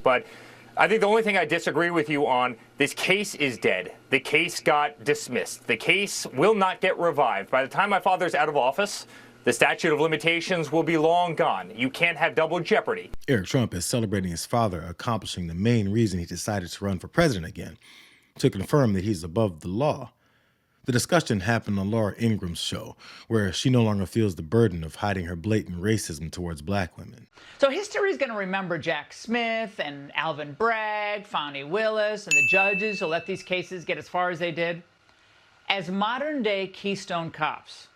But I think the only thing I disagree with you on, this case is dead. The case got dismissed. The case will not get revived. By the time my father's out of office, the statute of limitations will be long gone. You can't have double jeopardy. Eric Trump is celebrating his father accomplishing the main reason he decided to run for president again, to confirm that he's above the law. The discussion happened on Laura Ingram's show, where she no longer feels the burden of hiding her blatant racism towards black women. So history is going to remember Jack Smith and Alvin Bragg, Fani Willis, and the judges who let these cases get as far as they did as modern-day Keystone cops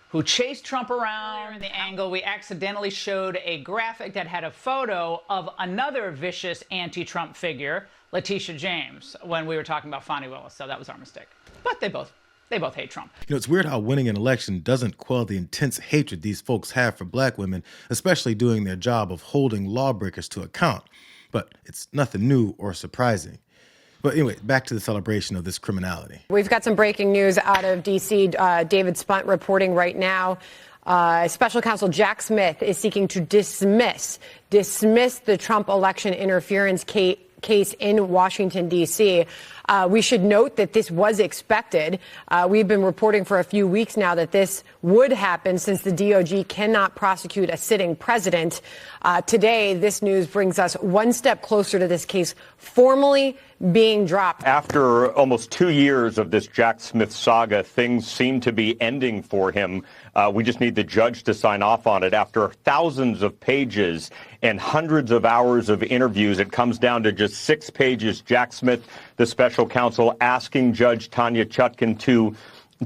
who chased Trump around. In the angle, we accidentally showed a graphic that had a photo of another vicious anti-Trump figure, Letitia James, when we were talking about Fani Willis. So that was our mistake. But they both hate Trump. You know, it's weird how winning an election doesn't quell the intense hatred these folks have for black women, especially doing their job of holding lawbreakers to account. But it's nothing new or surprising. But anyway, back to the celebration of this criminality. We've got some breaking news out of D.C. David Spunt reporting right now. Special counsel Jack Smith is seeking to dismiss the Trump election interference case in Washington, D.C. We should note that this was expected. We've been reporting for a few weeks now that this would happen since the DOJ cannot prosecute a sitting president. Today, this news brings us one step closer to this case formally being dropped. After almost 2 years of this Jack Smith saga, things seem to be ending for him. We just need the judge to sign off on it. After thousands of pages and hundreds of hours of interviews, it comes down to just 6 pages. Jack Smith, the special counsel, asking Judge Tanya Chutkan to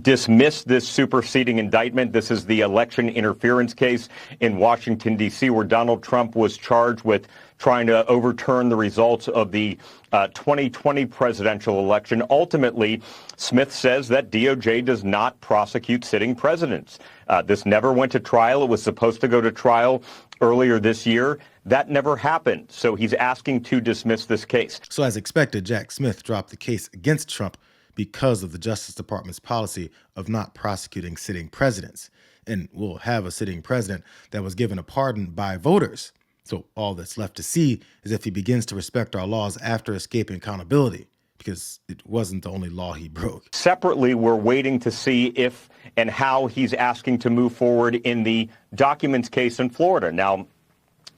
dismiss this superseding indictment. This is the election interference case in Washington, D.C., where Donald Trump was charged with trying to overturn the results of the 2020 presidential election. Ultimately, Smith says that DOJ does not prosecute sitting presidents. This never went to trial. It was supposed to go to trial earlier this year. That never happened. So he's asking to dismiss this case. So as expected, Jack Smith dropped the case against Trump because of the Justice Department's policy of not prosecuting sitting presidents. And we'll have a sitting president that was given a pardon by voters. So all that's left to see is if he begins to respect our laws after escaping accountability, because it wasn't the only law he broke. Separately, we're waiting to see if and how he's asking to move forward in the documents case in Florida. Now,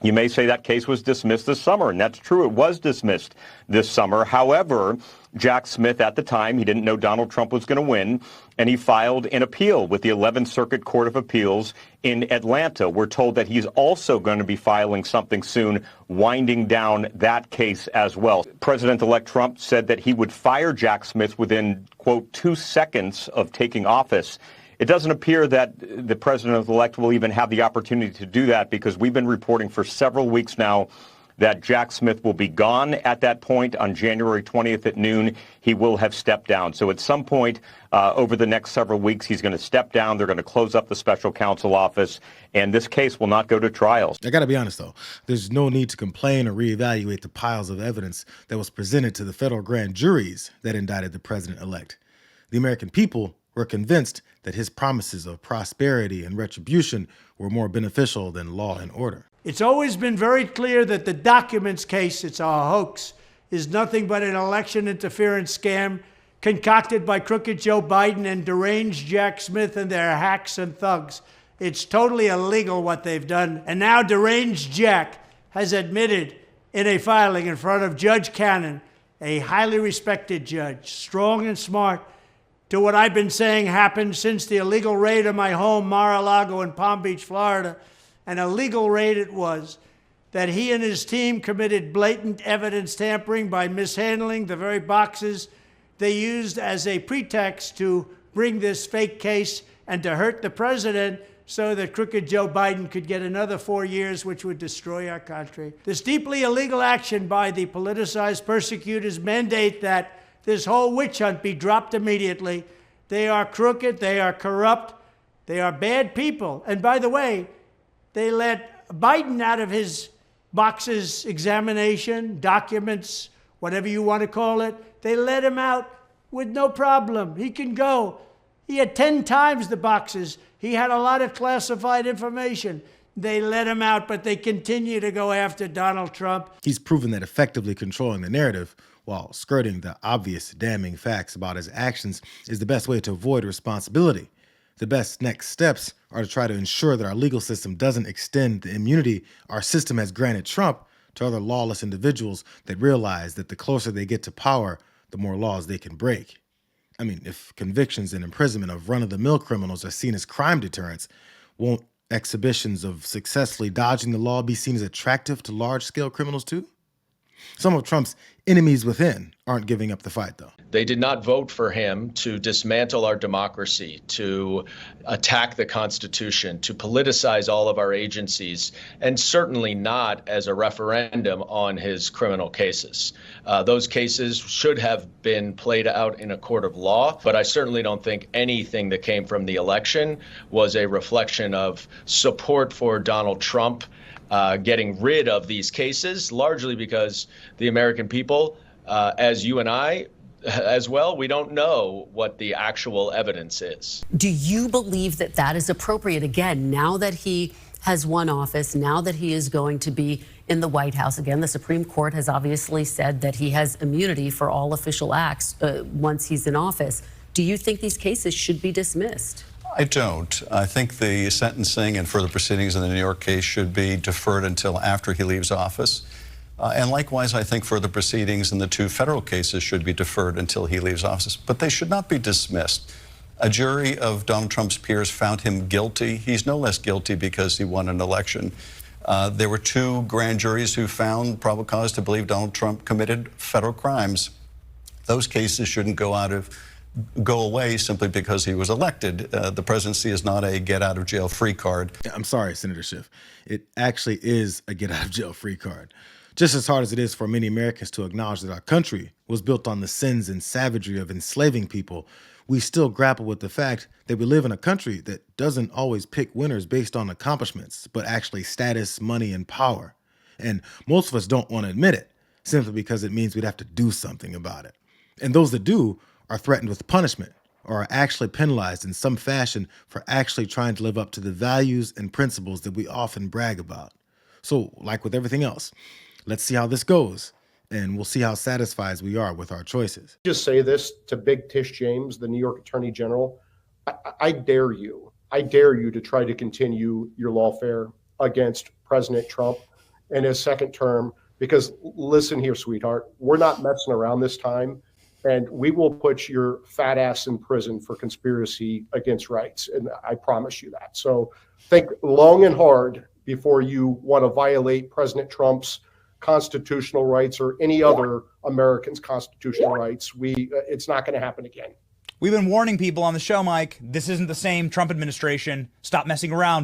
you may say that case was dismissed this summer, and that's true. It was dismissed this summer. However, Jack Smith, at the time, he didn't know Donald Trump was going to win, and he filed an appeal with the 11th Circuit Court of Appeals in Atlanta. We're told that he's also going to be filing something soon, winding down that case as well. President-elect Trump said that he would fire Jack Smith within, quote, 2 seconds of taking office. It doesn't appear that the president-elect will even have the opportunity to do that, because we've been reporting for several weeks now that Jack Smith will be gone at that point. On January 20th at noon, he will have stepped down. So at some point over the next several weeks, he's going to step down. They're going to close up the special counsel office, and this case will not go to trial. I got to be honest, though. There's no need to complain or reevaluate the piles of evidence that was presented to the federal grand juries that indicted the president-elect. The American people were convinced that his promises of prosperity and retribution were more beneficial than law and order. It's always been very clear that the documents case, it's a hoax, is nothing but an election interference scam concocted by crooked Joe Biden and deranged Jack Smith and their hacks and thugs. It's totally illegal what they've done. And now deranged Jack has admitted in a filing in front of Judge Cannon, a highly respected judge, strong and smart, to what I've been saying happened since the illegal raid of my home, Mar-a-Lago in Palm Beach, Florida. An illegal raid it was, that he and his team committed blatant evidence tampering by mishandling the very boxes they used as a pretext to bring this fake case and to hurt the president so that crooked Joe Biden could get another 4 years, which would destroy our country. This deeply illegal action by the politicized persecutors mandate that this whole witch hunt be dropped immediately. They are crooked, they are corrupt, they are bad people. And by the way, they let Biden out of his boxes examination, documents, whatever you want to call it. They let him out with no problem. He can go. He had 10 times the boxes. He had a lot of classified information. They let him out, but they continue to go after Donald Trump. He's proven that effectively controlling the narrative while skirting the obvious damning facts about his actions is the best way to avoid responsibility. The best next steps are to try to ensure that our legal system doesn't extend the immunity our system has granted Trump to other lawless individuals that realize that the closer they get to power, the more laws they can break. I mean, if convictions and imprisonment of run-of-the-mill criminals are seen as crime deterrents, won't exhibitions of successfully dodging the law be seen as attractive to large-scale criminals too? Some of Trump's enemies within aren't giving up the fight, though. They did not vote for him to dismantle our democracy, to attack the Constitution, to politicize all of our agencies, and certainly not as a referendum on his criminal cases. Those cases should have been played out in a court of law, but I certainly don't think anything that came from the election was a reflection of support for Donald Trump getting rid of these cases, largely because the American people, as you and I as well, we don't know what the actual evidence is. Do you believe that that is appropriate? Again, now that he has won office, now that he is going to be in the White House again, the Supreme Court has obviously said that he has immunity for all official acts once he's in office. Do you think these cases should be dismissed? I don't. I think the sentencing and further proceedings in the New York case should be deferred until after he leaves office. And likewise, I think further proceedings in the two federal cases should be deferred until he leaves office. But they should not be dismissed. A jury of Donald Trump's peers found him guilty. He's no less guilty because he won an election. There were two grand juries who found probable cause to believe Donald Trump committed federal crimes. Those cases shouldn't go away simply because he was elected. The presidency is not a get-out-of-jail-free card. I'm sorry, Senator Schiff. It actually is a get-out-of-jail-free card. Just as hard as it is for many Americans to acknowledge that our country was built on the sins and savagery of enslaving people, we still grapple with the fact that we live in a country that doesn't always pick winners based on accomplishments, but actually status, money, and power. And most of us don't want to admit it, simply because it means we'd have to do something about it. And those that do are threatened with punishment or are actually penalized in some fashion for actually trying to live up to the values and principles that we often brag about. So, like with everything else, let's see how this goes, and we'll see how satisfied we are with our choices. Just say this to Big Tish James, the New York Attorney General. I dare you to try to continue your lawfare against President Trump in his second term, because listen here, sweetheart, we're not messing around this time. And we will put your fat ass in prison for conspiracy against rights. And I promise you that. So think long and hard before you want to violate President Trump's constitutional rights or any other American's constitutional rights. It's not going to happen again. We've been warning people on the show, Mike. This isn't the same Trump administration. Stop messing around.